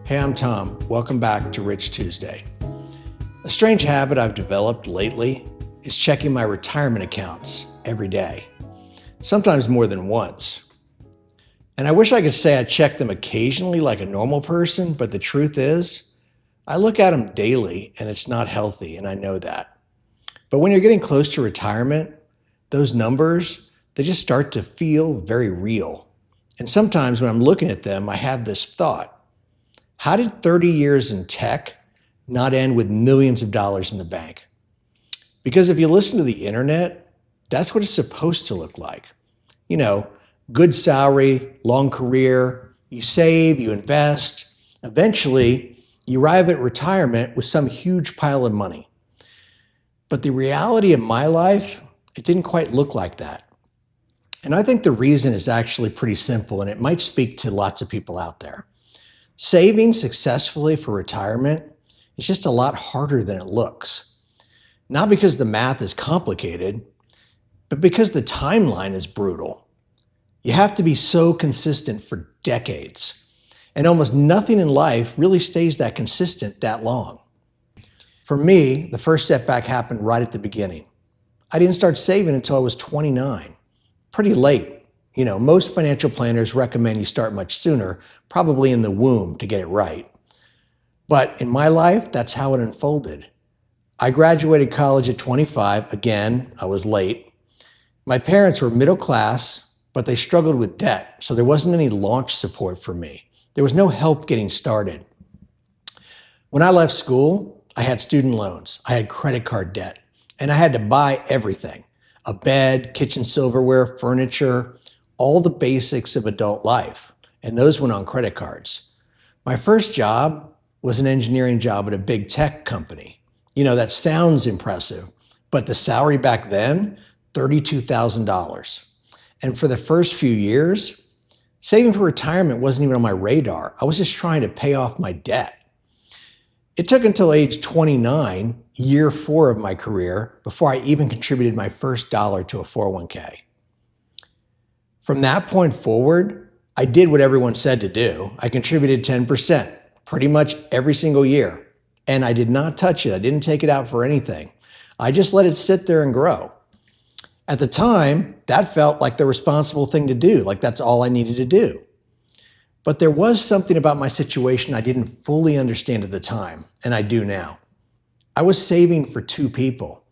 Hey, I'm Tom. Welcome back to Rich Tuesday. A strange habit I've developed lately is checking my retirement accounts every day, sometimes more than once. And I wish I could say I check them occasionally like a normal person, but the truth is, I look at them daily and it's not healthy, and I know that. But when you're getting close to retirement, those numbers, they just start to feel very real. And sometimes when I'm looking at them, I have this thought: how did 30 years in tech not end with millions of dollars in the bank? Because if you listen to the internet, that's what it's supposed to look like. You know, good salary, long career, you save, you invest. Eventually, you arrive at retirement with some huge pile of money. But the reality of my life, it didn't quite look like that. And I think the reason is actually pretty simple, and it might speak to lots of people out there. Saving successfully for retirement is just a lot harder than it looks. Not because the math is complicated, but because the timeline is brutal. You have to be so consistent for decades, and almost nothing in life really stays that consistent that long. For me, the first setback happened right at the beginning. I didn't start saving until I was 29, pretty late. You know, most financial planners recommend you start much sooner, probably in the womb, to get it right. But in my life, that's how it unfolded. I graduated college at 25. Again, I was late. My parents were middle class, but they struggled with debt, so there wasn't any launch support for me. There was no help getting started. When I left school, I had student loans, I had credit card debt, and I had to buy everything: a bed, kitchen silverware, furniture, all the basics of adult life, and those went on credit cards. My first job was an engineering job at a big tech company. You know, that sounds impressive, but the salary back then, $32,000. And for the first few years, saving for retirement wasn't even on my radar. I was just trying to pay off my debt. It took until age 29, year 4 of my career, before I even contributed my first dollar to a 401k. From that point forward, I did what everyone said to do. I contributed 10%, pretty much every single year. And I did not touch it. I didn't take it out for anything. I just let it sit there and grow. At the time, that felt like the responsible thing to do, like that's all I needed to do. But there was something about my situation I didn't fully understand at the time, and I do now. I was saving for 2 people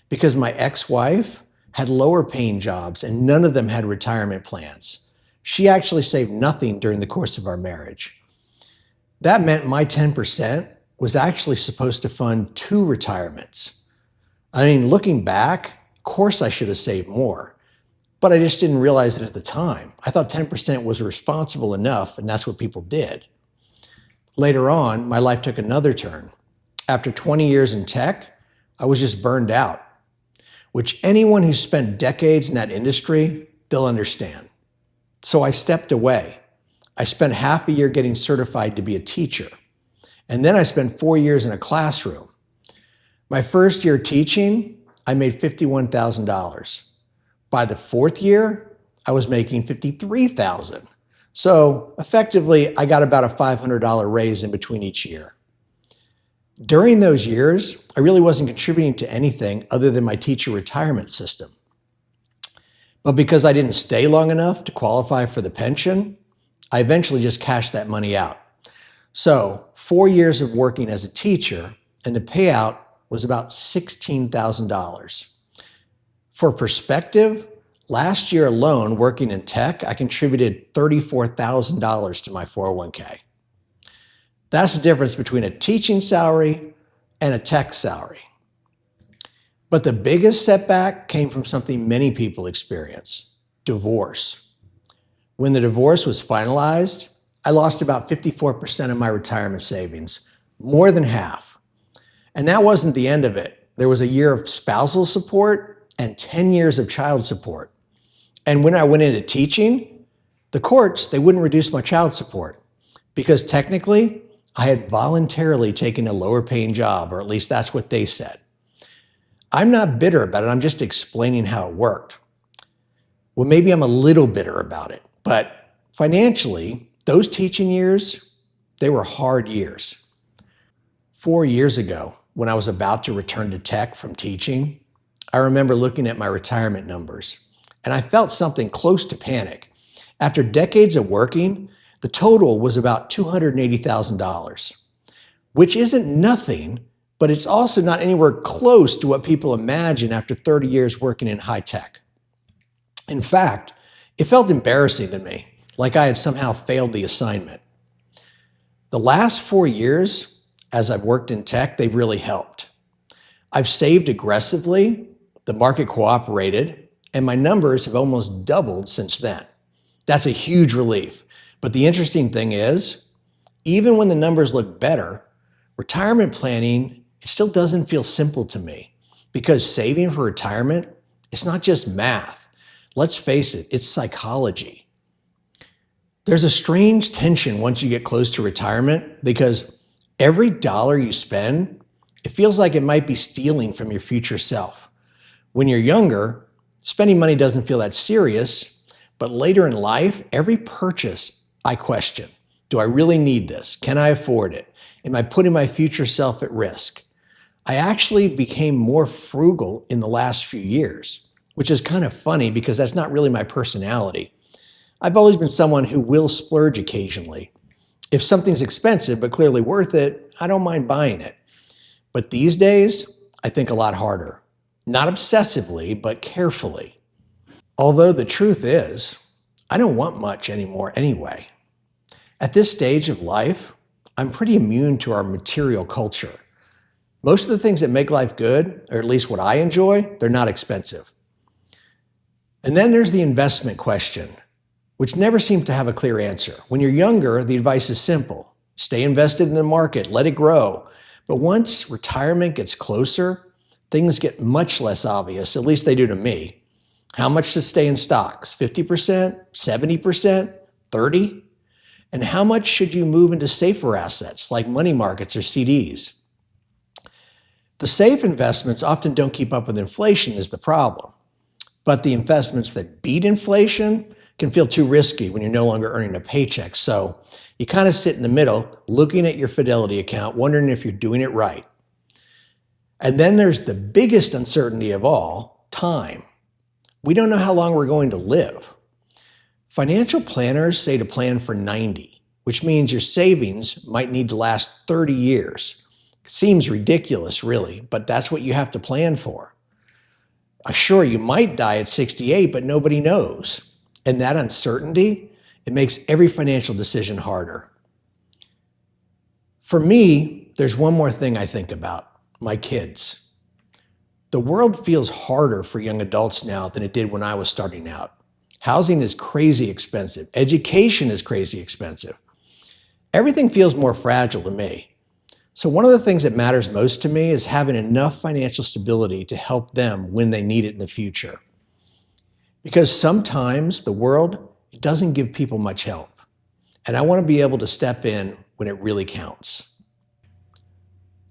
because my ex-wife had lower paying jobs and none of them had retirement plans. She actually saved nothing during the course of our marriage. That meant my 10% was actually supposed to fund 2 retirements. I mean, looking back, of course I should have saved more, but I just didn't realize it at the time. I thought 10% was responsible enough, and that's what people did. Later on, my life took another turn. After 20 years in tech, I was just burned out, which anyone who's spent decades in that industry, they'll understand. So I stepped away. I spent half a year getting certified to be a teacher. And then I spent 4 years in a classroom. My first year teaching, I made $51,000. By the 4th year, I was making $53,000. So effectively, I got about a $500 raise in between each year. During those years, I really wasn't contributing to anything other than my teacher retirement system. But because I didn't stay long enough to qualify for the pension, I eventually just cashed that money out. So 4 years of working as a teacher, and the payout was about $16,000. For perspective, last year alone, working in tech, I contributed $34,000 to my 401k. That's the difference between a teaching salary and a tech salary. But the biggest setback came from something many people experience: divorce. When the divorce was finalized, I lost about 54% of my retirement savings, more than half. And that wasn't the end of it. There was a year of spousal support and 10 years of child support. And when I went into teaching, the courts, they wouldn't reduce my child support because technically I had voluntarily taken a lower paying job, or at least that's what they said. I'm not bitter about it. I'm just explaining how it worked. Well, maybe I'm a little bitter about it, but financially, those teaching years, They were hard years. 4 years ago, when I was about to return to tech from teaching, I remember looking at my retirement numbers, and I felt something close to panic. After decades of working, the total was about $280,000, which isn't nothing, but it's also not anywhere close to what people imagine after 30 years working in high tech. In fact, it felt embarrassing to me, like I had somehow failed the assignment. The last 4 years, as I've worked in tech, they've really helped. I've saved aggressively, the market cooperated, and my numbers have almost doubled since then. That's a huge relief. But the interesting thing is, even when the numbers look better, retirement planning, it still doesn't feel simple to me, because saving for retirement, it's not just math. Let's face it, it's psychology. There's a strange tension once you get close to retirement, because every dollar you spend, it feels like it might be stealing from your future self. When you're younger, spending money doesn't feel that serious, but later in life, every purchase I question. Do I really need this? Can I afford it? Am I putting my future self at risk? I actually became more frugal in the last few years, which is kind of funny because that's not really my personality. I've always been someone who will splurge occasionally. If something's expensive but clearly worth it, I don't mind buying it. But these days, I think a lot harder. Not obsessively, but carefully. Although the truth is, I don't want much anymore anyway. At this stage of life, I'm pretty immune to our material culture. Most of the things that make life good, or at least what I enjoy, they're not expensive. And then there's the investment question, which never seems to have a clear answer. When you're younger, the advice is simple. Stay invested in the market, let it grow. But once retirement gets closer, things get much less obvious, at least they do to me. How much to stay in stocks? 50%, 70%, 30%? And how much should you move into safer assets like money markets or CDs? The safe investments often don't keep up with inflation is the problem. But the investments that beat inflation can feel too risky when you're no longer earning a paycheck. So you kind of sit in the middle, looking at your Fidelity account, wondering if you're doing it right. And then there's the biggest uncertainty of all, time. We don't know how long we're going to live. Financial planners say to plan for 90, which means your savings might need to last 30 years. It seems ridiculous, really, but that's what you have to plan for. Sure, you might die at 68, but nobody knows. And that uncertainty, it makes every financial decision harder. For me, there's one more thing I think about, my kids. The world feels harder for young adults now than it did when I was starting out. Housing is crazy expensive. Education is crazy expensive. Everything feels more fragile to me. So one of the things that matters most to me is having enough financial stability to help them when they need it in the future. Because sometimes the world, it doesn't give people much help. And I want to be able to step in when it really counts.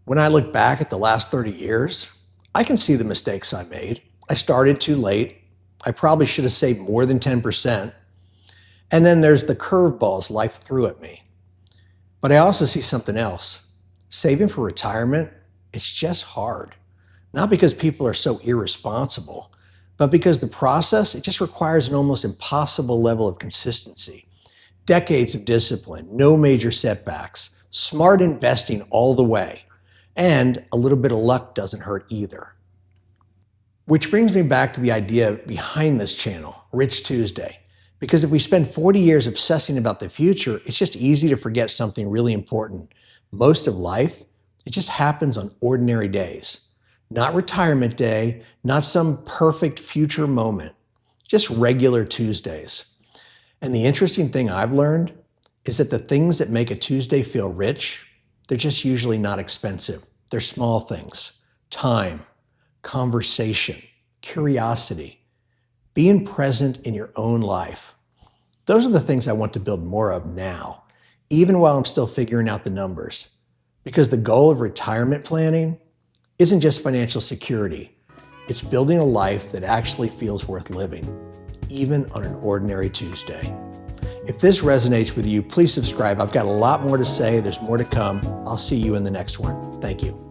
When I look back at the last 30 years, I can see the mistakes I made. I started too late. I probably should have saved more than 10%. And then there's the curveballs life threw at me. But I also see something else. Saving for retirement, it's just hard. Not because people are so irresponsible, but because the process, it just requires an almost impossible level of consistency. Decades of discipline, no major setbacks, smart investing all the way, and a little bit of luck doesn't hurt either. Which brings me back to the idea behind this channel, Rich Tuesday. Because if we spend 40 years obsessing about the future, it's just easy to forget something really important. Most of life, it just happens on ordinary days. Not retirement day, not some perfect future moment, just regular Tuesdays. And the interesting thing I've learned is that the things that make a Tuesday feel rich, they're just usually not expensive. They're small things. Time, conversation, curiosity, being present in your own life. Those are the things I want to build more of now, even while I'm still figuring out the numbers. Because the goal of retirement planning isn't just financial security. It's building a life that actually feels worth living, even on an ordinary Tuesday. If this resonates with you, please subscribe. I've got a lot more to say. There's more to come. I'll see you in the next one. Thank you.